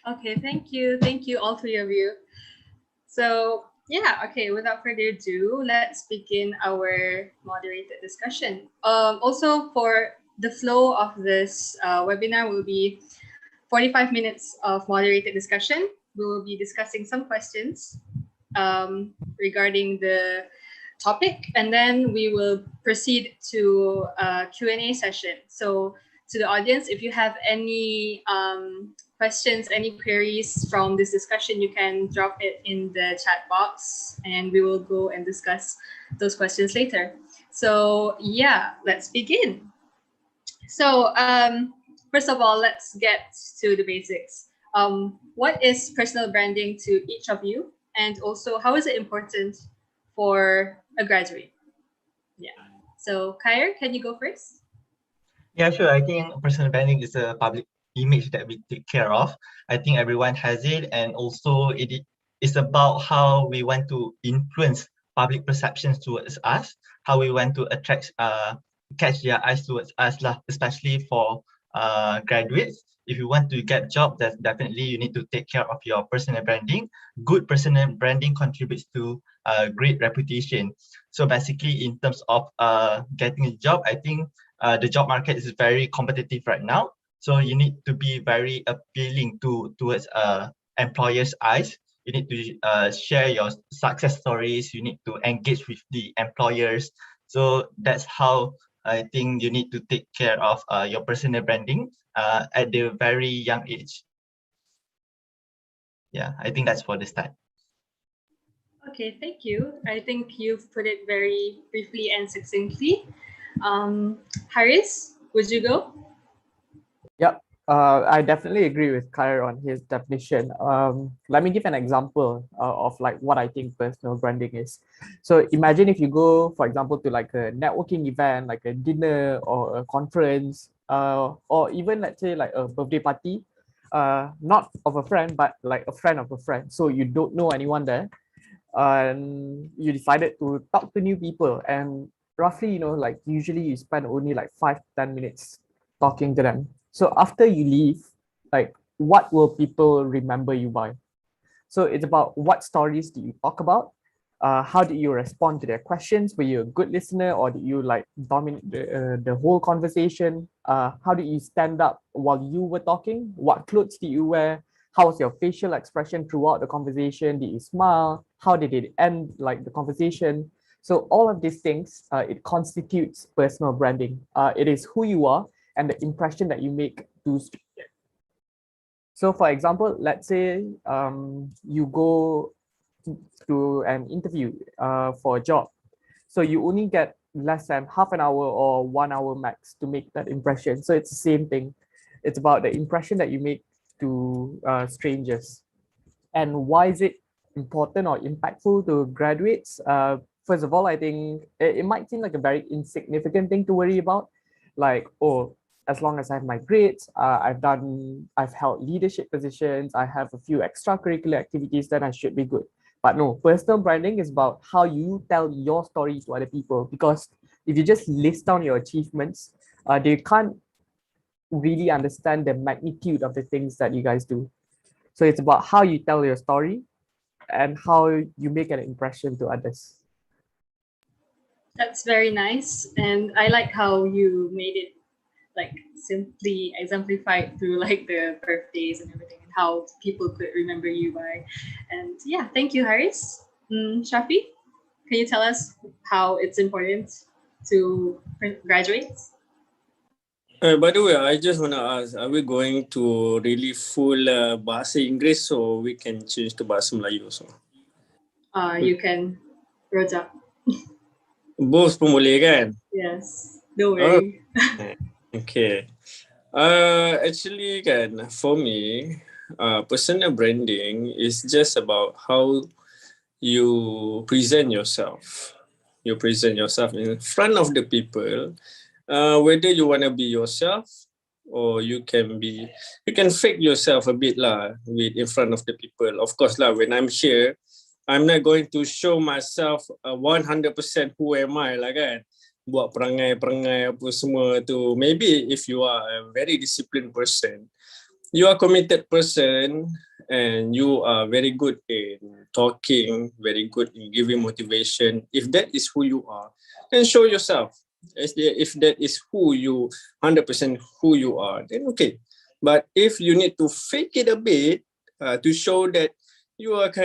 Okay, thank you. Thank you, all three of you. So, yeah, okay, without further ado, let's begin our moderated discussion. Also, for the flow of this webinar will be 45 minutes of moderated discussion. We will be discussing some questions regarding the topic, and then we will proceed to a Q&A session. So to the audience, if you have any questions, any queries from this discussion, you can drop it in the chat box and we will go and discuss those questions later. So yeah, let's begin. So first of all, let's get to the basics. What is personal branding to each of you? And also, how is it important for a graduate? Yeah. So, Kair, can you go first? Yeah, sure. I think personal branding is a public image that we take care of. I think everyone has it, and also it's about how we want to influence public perceptions towards us, how we want to catch their eyes towards us, especially for graduates. If you want to get a job, then definitely you need to take care of your personal branding. Good personal branding contributes to great reputation. So basically, in terms of getting a job, I think the job market is very competitive right now. So you need to be very appealing towards employers' eyes. You need to share your success stories. You need to engage with the employers. So that's how I think you need to take care of your personal branding at the very young age. Yeah, I think that's for the start. Okay, thank you. I think you've put it very briefly and succinctly. Haris, would you go? Yep. I definitely agree with Kair on his definition. Let me give an example of like what I think personal branding is. So imagine if you go, for example, to like a networking event, like a dinner or a conference, or even let's say like a birthday party, not of a friend, but like a friend of a friend. So you don't know anyone there, and you decided to talk to new people, and roughly, like usually you spend only like 5 to 10 minutes talking to them. So after you leave, like what will people remember you by? So it's about what stories do you talk about? How did you respond to their questions? Were you a good listener, or did you like dominate the whole conversation? How did you stand up while you were talking? What clothes did you wear? How was your facial expression throughout the conversation? Did you smile? How did it end like the conversation? So all of these things, it constitutes personal branding. It is who you are and the impression that you make to strangers. So for example, let's say you go to an interview for a job. So you only get less than half an hour or 1 hour max to make that impression. So it's the same thing. It's about the impression that you make to strangers. And why is it important or impactful to graduates? First of all, I think it might seem like a very insignificant thing to worry about. Like, oh, as long as I have my grades, I've held leadership positions, I have a few extracurricular activities, then I should be good. But no, personal branding is about how you tell your story to other people. Because if you just list down your achievements, they can't really understand the magnitude of the things that you guys do. So it's about how you tell your story and how you make an impression to others. That's very nice. And I like how you made it like simply exemplified through like the birthdays and everything and how people could remember you by. And yeah, thank you, Haris. Shafi, can you tell us how it's important to graduates? By the way, I just want to ask, are we going to really full bahasa Inggeris so we can change to bahasa Melayu also? You can rojak. Both pun boleh kan? Yes, don't worry. Okay. Actually kan, for me, personal branding is just about how you present yourself. You present yourself in front of the people, whether you want to be yourself or you can fake yourself a bit lah with in front of the people. Of course lah, when I'm here, I'm not going to show myself 100% who am I lah kan. buat perangai-perangai apa semua tu. Maybe if you are a very disciplined person, you are committed person, and you are very good in talking, very good in giving motivation. If that is who you are, then show yourself. If that is who you 100% who you are, then okay. But if you need to fake it a bit to show that you are kind